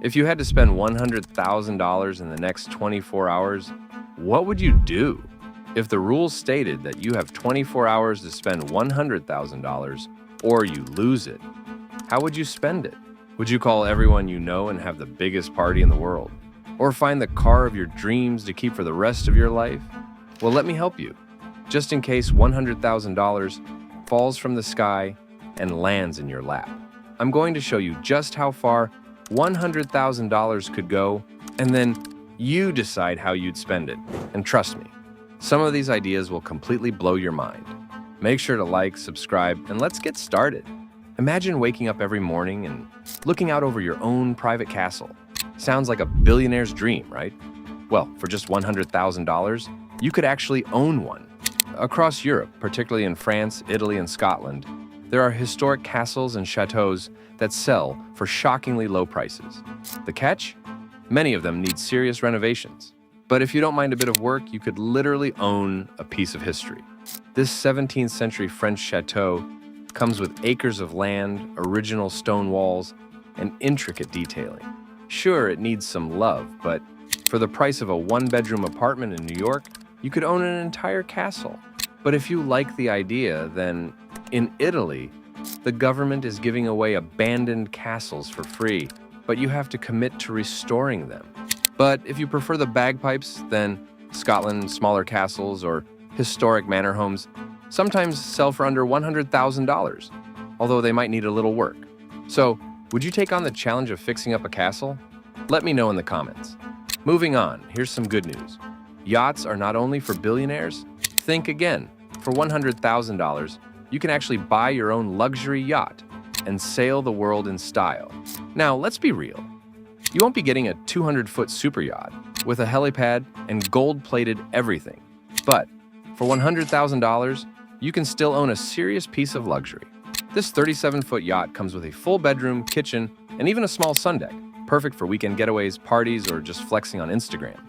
If you had to spend $100,000 in the next 24 hours, what would you do? If the rules stated that you have 24 hours to spend $100,000 or you lose it, how would you spend it? Would you call everyone you know and have the biggest party in the world? Or find the car of your dreams to keep for the rest of your life? Well, let me help you. Just in case $100,000 falls from the sky and lands in your lap. I'm going to show you just how far $100,000 could go, and then you decide how you'd spend it. And trust me, some of these ideas will completely blow your mind. Make sure to like, subscribe, and let's get started. Imagine waking up every morning and looking out over your own private castle. Sounds like a billionaire's dream, right? Well, for just $100,000, you could actually own one. Across Europe, particularly in France, Italy, and Scotland, there are historic castles and chateaus that sell for shockingly low prices. The catch? Many of them need serious renovations. But if you don't mind a bit of work, you could literally own a piece of history. This 17th century French chateau comes with acres of land, original stone walls, and intricate detailing. Sure, it needs some love, but for the price of a one-bedroom apartment in New York, you could own an entire castle. But if you like the idea, then in Italy, the government is giving away abandoned castles for free, but you have to commit to restoring them. But if you prefer the bagpipes, then Scotland, smaller castles, or historic manor homes sometimes sell for under $100,000, although they might need a little work. So, would you take on the challenge of fixing up a castle? Let me know in the comments. Moving on, here's some good news. Yachts are not only for billionaires. Think again. For $100,000, you can actually buy your own luxury yacht and sail the world in style. Now, let's be real. You won't be getting a 200-foot super yacht with a helipad and gold-plated everything. But for $100,000, you can still own a serious piece of luxury. This 37-foot yacht comes with a full bedroom, kitchen, and even a small sun deck, perfect for weekend getaways, parties, or just flexing on Instagram.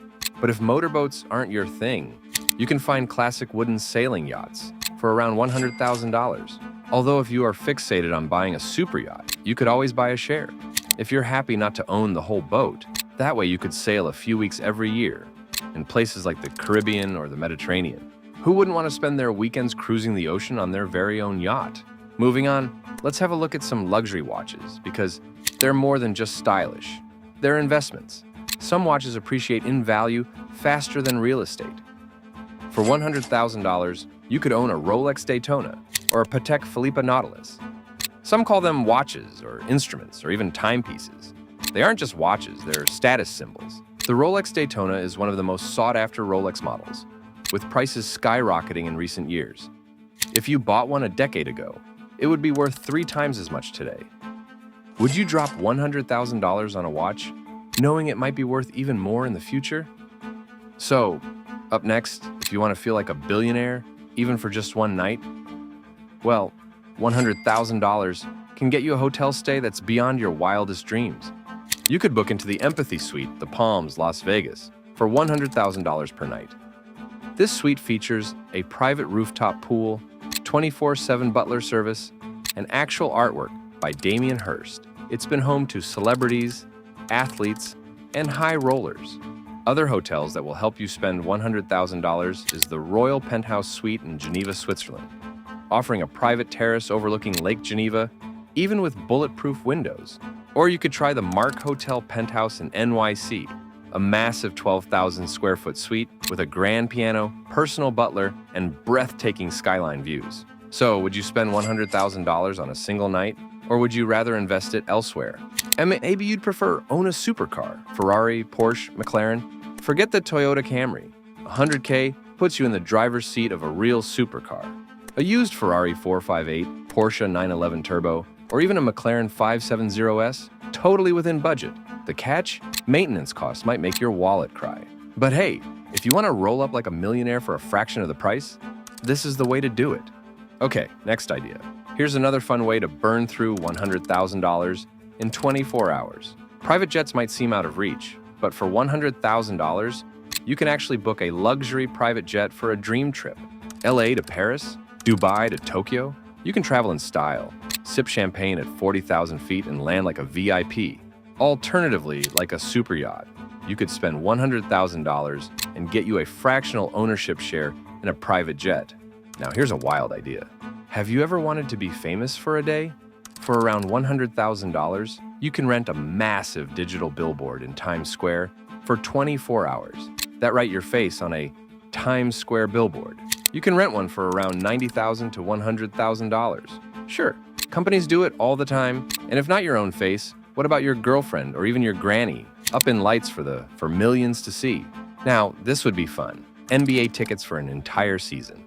But if motorboats aren't your thing, you can find classic wooden sailing yachts for around $100,000. Although if you are fixated on buying a super yacht, you could always buy a share. If you're happy not to own the whole boat, that way you could sail a few weeks every year in places like the Caribbean or the Mediterranean. Who wouldn't want to spend their weekends cruising the ocean on their very own yacht? Moving on, let's have a look at some luxury watches, because they're more than just stylish. They're investments. Some watches appreciate in value faster than real estate. For $100,000, you could own a Rolex Daytona or a Patek Philippe Nautilus. Some call them watches or instruments or even timepieces. They aren't just watches, they're status symbols. The Rolex Daytona is one of the most sought-after Rolex models, with prices skyrocketing in recent years. If you bought one a decade ago, it would be worth 3 times as much today. Would you drop $100,000 on a watch, knowing it might be worth even more in the future? So, up next, if you want to feel like a billionaire, even for just one night, well, $100,000 can get you a hotel stay that's beyond your wildest dreams. You could book into the Empathy Suite, the Palms, Las Vegas, for $100,000 per night. This suite features a private rooftop pool, 24/7 butler service, and actual artwork by Damien Hirst. It's been home to celebrities, athletes, and high rollers. Other hotels that will help you spend $100,000 is the Royal Penthouse Suite in Geneva, Switzerland, offering a private terrace overlooking Lake Geneva, even with bulletproof windows. Or you could try the Mark Hotel Penthouse in NYC, a massive 12,000 square foot suite with a grand piano, personal butler, and breathtaking skyline views. So, would you spend $100,000 on a single night? Or would you rather invest it elsewhere? And maybe you'd prefer own a supercar, Ferrari, Porsche, McLaren. Forget the Toyota Camry. $100K puts you in the driver's seat of a real supercar. A used Ferrari 458, Porsche 911 Turbo, or even a McLaren 570S, totally within budget. The catch? Maintenance costs might make your wallet cry. But hey, if you want to roll up like a millionaire for a fraction of the price, this is the way to do it. Okay, next idea. Here's another fun way to burn through $100,000 in 24 hours. Private jets might seem out of reach, but for $100,000, you can actually book a luxury private jet for a dream trip. LA to Paris, Dubai to Tokyo. You can travel in style, sip champagne at 40,000 feet and land like a VIP. Alternatively, like a super yacht, you could spend $100,000 and get you a fractional ownership share in a private jet. Now, here's a wild idea. Have you ever wanted to be famous for a day? For around $100,000, you can rent a massive digital billboard in Times Square for 24 hours. That write your face on a Times Square billboard. You can rent one for around $90,000 to $100,000. Sure, companies do it all the time, and if not your own face, what about your girlfriend or even your granny up in lights for millions to see? Now, this would be fun. NBA tickets for an entire season.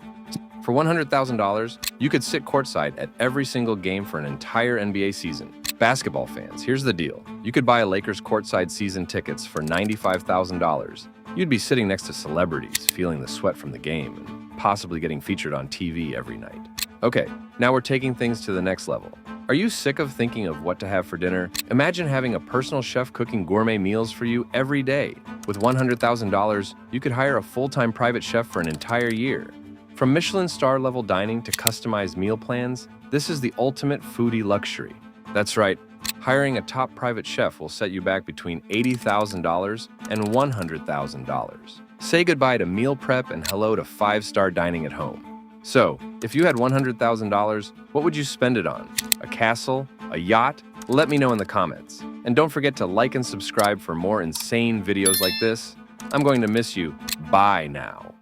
For $100,000, you could sit courtside at every single game for an entire NBA season. Basketball fans, here's the deal. You could buy a Lakers courtside season tickets for $95,000. You'd be sitting next to celebrities, feeling the sweat from the game, and possibly getting featured on TV every night. Okay, now we're taking things to the next level. Are you sick of thinking of what to have for dinner? Imagine having a personal chef cooking gourmet meals for you every day. With $100,000, you could hire a full-time private chef for an entire year. From Michelin star-level dining to customized meal plans, this is the ultimate foodie luxury. That's right, hiring a top private chef will set you back between $80,000 and $100,000. Say goodbye to meal prep and hello to five-star dining at home. So, if you had $100,000, what would you spend it on? A castle? A yacht? Let me know in the comments. And don't forget to like and subscribe for more insane videos like this. I'm going to miss you. Bye now.